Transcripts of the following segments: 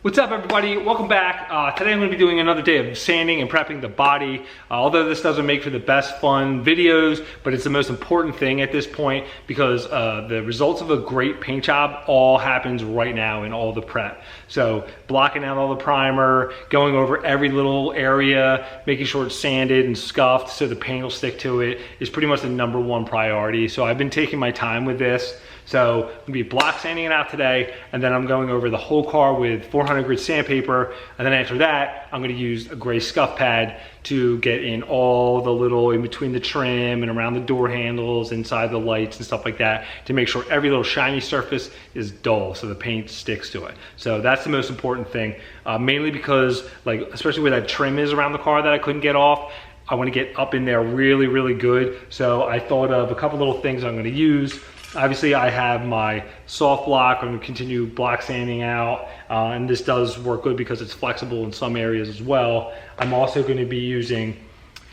What's up, everybody? Welcome back. Today I'm going to be doing another day of sanding and prepping the body. Although this doesn't make for the best fun videos, but it's the most important thing at this point because the results of a great paint job all happens right now in all the prep. So blocking out all the primer, going over every little area, making sure it's sanded and scuffed so the paint will stick to it is pretty much the #1 priority. So I've been taking my time with this. So I'm gonna be block sanding it out today, and then I'm going over the whole car with 400 grit sandpaper, and then after that, I'm gonna use a gray scuff pad to get in all the little, in between the trim and around the door handles, inside the lights and stuff like that, to make sure every little shiny surface is dull so the paint sticks to it. So that's the most important thing, mainly because, like, especially where that trim is around the car that I couldn't get off, I wanna get up in there really, really good. So I thought of a couple little things I'm gonna use. Obviously, I have my soft block. I'm gonna continue block sanding out, and this does work good because it's flexible in some areas as well. I'm also gonna be using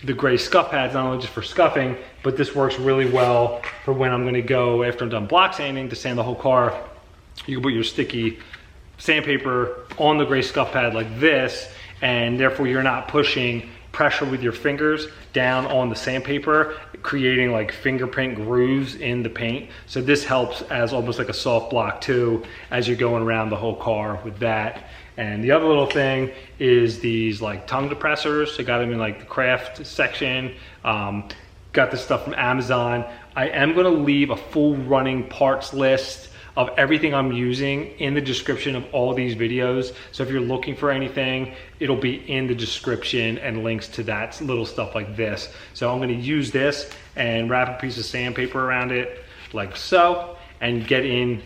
the gray scuff pads, not only just for scuffing, but this works really well for when I'm gonna go, after I'm done block sanding, to sand the whole car. You can put your sticky sandpaper on the gray scuff pad like this, and therefore you're not pushing pressure with your fingers down on the sandpaper, creating like fingerprint grooves in the paint. So this helps as almost like a soft block too, as you're going around the whole car with that. And the other little thing is these like tongue depressors. I got them in like the craft section. Got this stuff from Amazon. I am gonna leave a full running parts list of everything I'm using in the description of all these videos. So if you're looking for anything, it'll be in the description and links to that little stuff like this. So I'm gonna use this and wrap a piece of sandpaper around it like so, and get in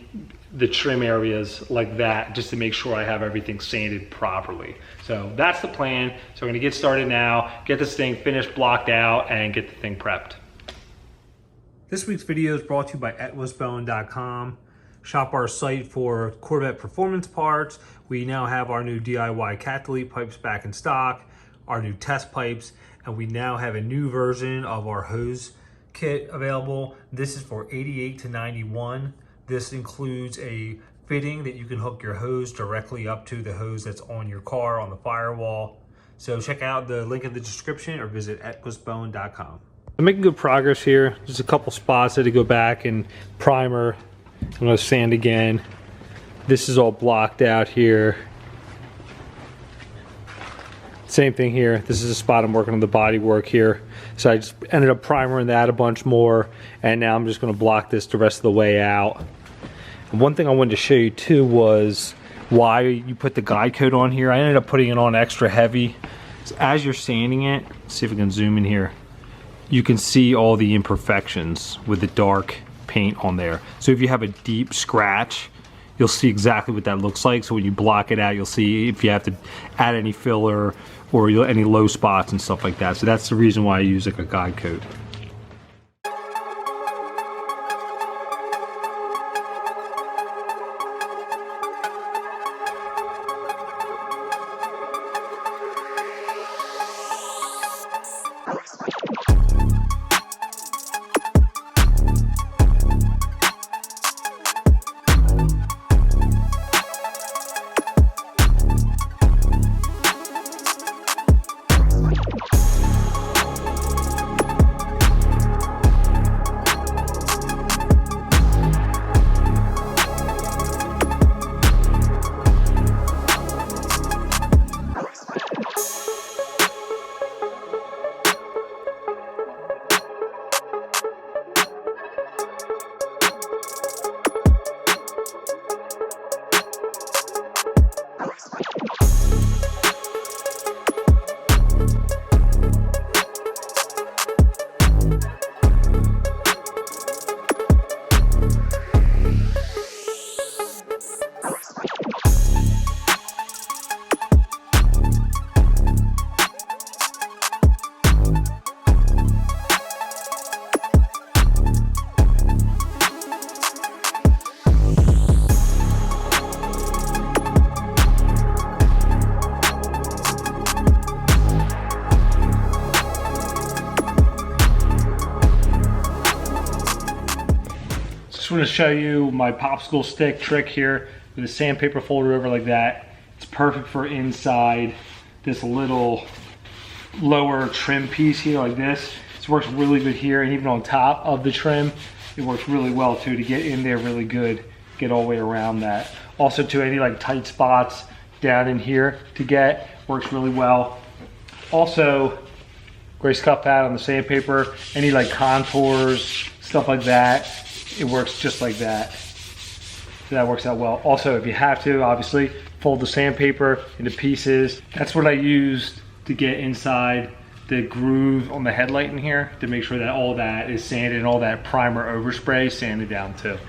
the trim areas like that, just to make sure I have everything sanded properly. So that's the plan. So we're gonna get started now, get this thing finished, blocked out, and get the thing prepped. This week's video is brought to you by LCOBMW. Shop our site for Corvette performance parts. We now have our new D.I.Y Cat Delete pipes back in stock, our new test pipes, and we now have a new version of our hose kit available. This is for 88 to 91. This includes a fitting that you can hook your hose directly up to the hose that's on your car on the firewall. So check out the link in the description or visit LCOBMW.com. I'm making good progress here. Just a couple spots that to go back and primer. I'm gonna sand again. This is all blocked out here. Same thing here. This is a spot I'm working on the body work here. So I just ended up primering that a bunch more, and now I'm just gonna block this the rest of the way out. And one thing I wanted to show you too was why you put the guide coat on here. I ended up putting it on extra heavy. So as you're sanding it, let's see if we can zoom in here. You can see all the imperfections with the dark paint on there. So if you have a deep scratch, you'll see exactly what that looks like. So when you block it out, you'll see if you have to add any filler or any low spots and stuff like that. So that's the reason why I use like a guide coat. Just want to show you my popsicle stick trick here with the sandpaper folded over like that. It's perfect for inside this little lower trim piece here like this. This works really good here, and even on top of the trim, it works really well too to get in there really good, get all the way around that. Also to any like tight spots down in here to get, works really well. Also, gray scuff pad on the sandpaper, any like contours, stuff like that, it works just like that. So that works out well. Also, if you have to, obviously, fold the sandpaper into pieces. That's what I used to get inside the groove on the headlight in here to make sure that all that is sanded and all that primer overspray is sanded down too.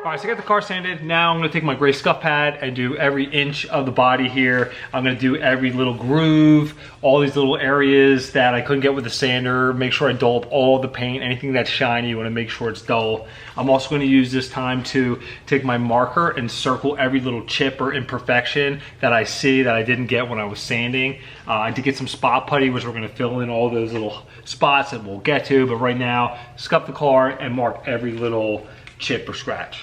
All right, so I got the car sanded. Now I'm gonna take my gray scuff pad and do every inch of the body here. I'm gonna do every little groove, all these little areas that I couldn't get with the sander, make sure I dull up all the paint, anything that's shiny, you wanna make sure it's dull. I'm also gonna use this time to take my marker and circle every little chip or imperfection that I see that I didn't get when I was sanding. I did get some spot putty, which we're gonna fill in all those little spots that we'll get to, but right now, scuff the car and mark every little chip or scratch.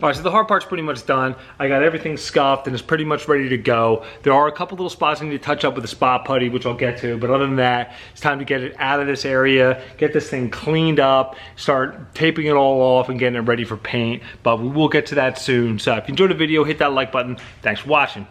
All right, so the hard part's pretty much done. I got everything scuffed and it's pretty much ready to go. There are a couple little spots I need to touch up with the spot putty, which I'll get to, but other than that, it's time to get it out of this area, get this thing cleaned up, start taping it all off and getting it ready for paint, but we will get to that soon. So if you enjoyed the video, hit that like button. Thanks for watching.